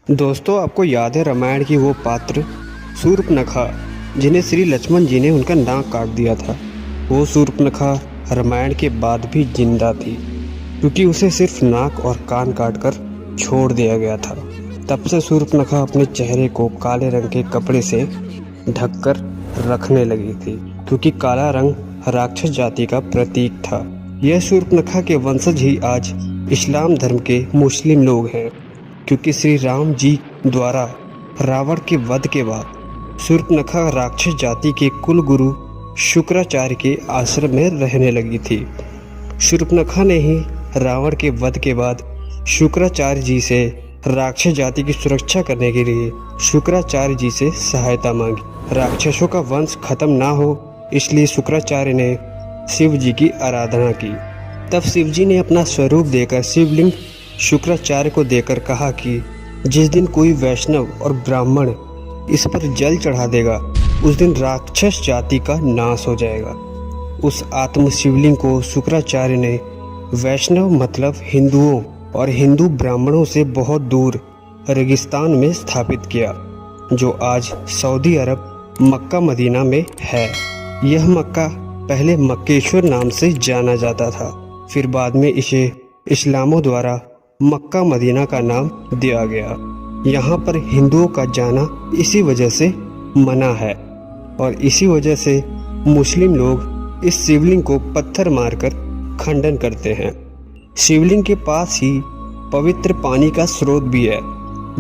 दोस्तों, आपको याद है रामायण की वो पात्र शूर्पणखा जिन्हें श्री लक्ष्मण जी ने उनका नाक काट दिया था। वो शूर्पणखा रामायण के बाद भी जिंदा थी क्योंकि उसे सिर्फ नाक और कान काटकर छोड़ दिया गया था। तब से शूर्पणखा अपने चेहरे को काले रंग के कपड़े से ढककर रखने लगी थी क्योंकि काला रंग राक्षस जाति का प्रतीक था। यह शूर्पणखा के वंशज ही आज इस्लाम धर्म के मुस्लिम लोग हैं क्योंकि श्री राम जी द्वारा रावण के वध के बाद शूर्पणखा राक्षस जाति के कुल गुरु शुक्राचार्य के आश्रम में रहने लगी थी। शूर्पणखा ने ही रावण के वध के बाद शुक्राचार्य जी से राक्षस जाति की सुरक्षा करने के लिए शुक्राचार्य जी से सहायता मांगी। राक्षसों का वंश खत्म ना हो इसलिए शुक्राचार्य ने शिव जी की आराधना की। तब शिव जी ने अपना स्वरूप देकर शिवलिंग शुक्राचार्य को देकर कहा कि जिस दिन कोई वैष्णव और ब्राह्मण इस पर जल चढ़ा देगा उस दिन राक्षस जाति का नाश हो जाएगा। उस आत्म शिवलिंग को शुक्राचार्य ने वैष्णव मतलब हिंदुओं और हिंदू ब्राह्मणों से बहुत दूर रेगिस्तान में स्थापित किया, जो आज सऊदी अरब मक्का मदीना में है। यह मक्का पहले मक्केश्वर नाम से जाना जाता था, फिर बाद में इसे इस्लामों द्वारा मक्का मदीना का नाम दिया गया। यहाँ पर हिंदुओं का जाना इसी वजह से मना है और इसी वजह से मुस्लिम लोग इस शिवलिंग को पत्थर मारकर खंडन करते हैं। शिवलिंग के पास ही पवित्र पानी का स्रोत भी है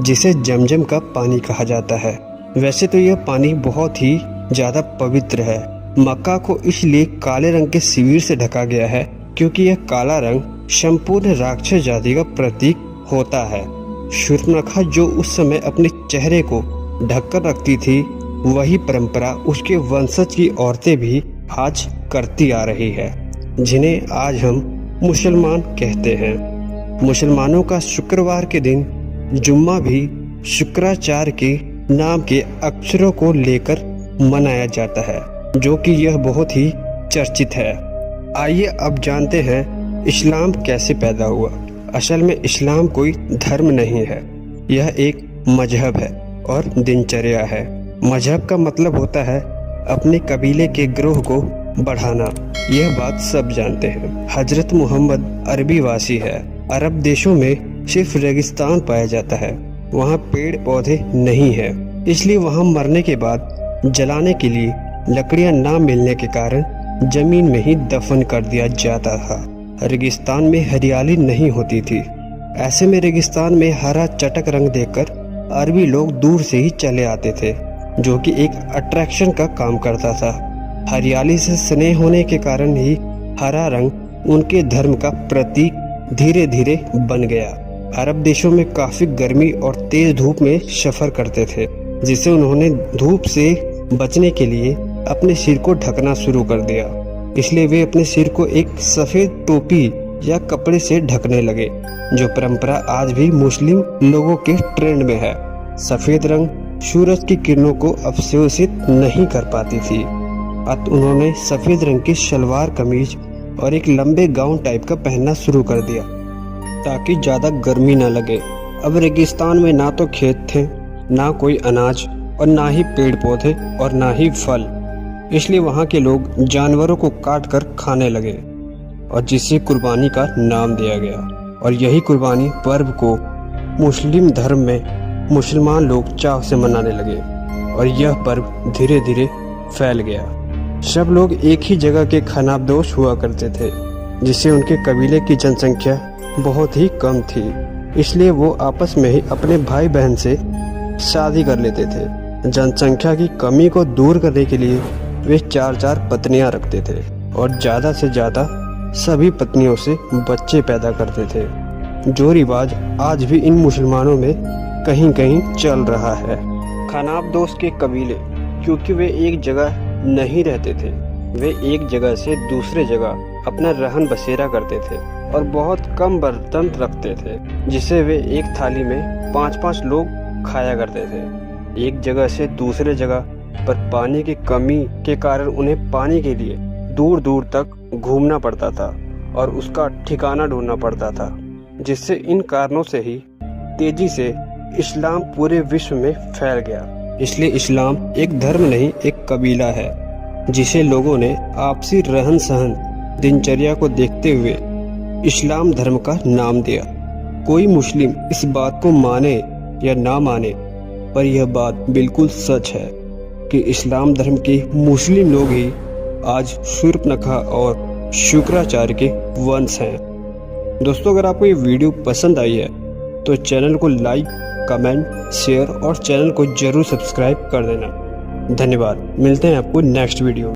जिसे जमजम का पानी कहा जाता है। वैसे तो यह पानी बहुत ही ज़्यादा पवित्र है। मक्का को इसलिए काले रंग के शिविर से ढका गया है क्योंकि यह काला रंग संपूर्ण राक्षस जाति का प्रतीक होता है। शूर्पणखा जो उस समय अपने चेहरे को ढककर रखती थी, वही परंपरा उसके वंशज की औरतें भी आज करती आ रही है, जिन्हें आज हम मुसलमान कहते हैं। मुसलमानों का शुक्रवार के दिन जुम्मा भी शुक्राचार्य के नाम के अक्षरों को लेकर मनाया जाता है, जो कि यह बहुत ही चर्चित है। आइए अब जानते हैं इस्लाम कैसे पैदा हुआ। असल में इस्लाम कोई धर्म नहीं है, यह एक मजहब है और दिनचर्या है। मजहब का मतलब होता है अपने कबीले के ग्रोह को बढ़ाना। यह बात सब जानते हैं। हजरत मोहम्मद अरबी वासी है। अरब देशों में सिर्फ रेगिस्तान पाया जाता है, वहाँ पेड़ पौधे नहीं है, इसलिए वहाँ मरने के बाद जलाने के लिए लकड़ियाँ ना मिलने के कारण जमीन में ही दफन कर दिया जाता था। रेगिस्तान में हरियाली नहीं होती थी। ऐसे में रेगिस्तान में हरा चटक रंग देखकर अरबी लोग दूर से ही चले आते थे, जो कि एक अट्रैक्शन का काम करता था। हरियाली से स्नेह होने के कारण ही हरा रंग उनके धर्म का प्रतीक धीरे धीरे बन गया। अरब देशों में काफी गर्मी और तेज धूप में सफर करते थे, जिससे उन्होंने धूप से बचने के लिए अपने सिर को ढकना शुरू कर दिया। इसलिए वे अपने सिर को एक सफेद टोपी या कपड़े से ढकने लगे, जो परंपरा आज भी मुस्लिम लोगों के ट्रेंड में है। सफेद रंग सूरज की किरणों को अवशोषित नहीं कर पाती थी, अतः उन्होंने सफेद रंग की सलवार कमीज और एक लंबे गाउन टाइप का पहनना शुरू कर दिया ताकि ज्यादा गर्मी न लगे। अब रेगिस्तान में ना तो खेत थे, ना कोई अनाज और ना ही पेड़ पौधे और ना ही फल, इसलिए वहाँ के लोग जानवरों को काट कर खाने लगे और जिसे कुर्बानी का नाम दिया गया। और यही कुर्बानी पर्व को मुस्लिम धर्म में मुसलमान लोग चाव से मनाने लगे और यह पर्व धीरे धीरे फैल गया। सब लोग एक ही जगह के खानाबदोश हुआ करते थे, जिससे उनके कबीले की जनसंख्या बहुत ही कम थी, इसलिए वो आपस में ही अपने भाई बहन से शादी कर लेते थे। जनसंख्या की कमी को दूर करने के लिए वे 4-4 पत्नियां रखते थे और ज़्यादा से ज़्यादा सभी पत्नियों से बच्चे पैदा करते थे, जो रिवाज आज भी इन मुसलमानों में कहीं कहीं चल रहा है। खानाबदोश के कबीले क्योंकि वे एक जगह नहीं रहते थे, वे एक जगह से दूसरे जगह अपना रहन बसेरा करते थे और बहुत कम बर्तन रखते थे, जिसे वे एक थाली में 5-5 लोग खाया करते थे। एक जगह से दूसरे जगह पर पानी की कमी के कारण उन्हें पानी के लिए दूर दूर तक घूमना पड़ता था और उसका ठिकाना ढूंढना पड़ता था, जिससे इन कारणों से ही तेजी से इस्लाम पूरे विश्व में फैल गया। इसलिए इस्लाम एक धर्म नहीं, एक कबीला है जिसे लोगों ने आपसी रहन सहन, दिनचर्या को देखते हुए इस्लाम धर्म का नाम दिया। कोई मुस्लिम इस बात को माने या ना माने, पर यह बात बिल्कुल सच है कि इस्लाम धर्म के मुस्लिम लोग ही आज शूर्पनखा और शुक्राचार्य के वंश हैं। दोस्तों, अगर आपको ये वीडियो पसंद आई है तो चैनल को लाइक, कमेंट, शेयर और चैनल को जरूर सब्सक्राइब कर देना। धन्यवाद। मिलते हैं आपको नेक्स्ट वीडियो में।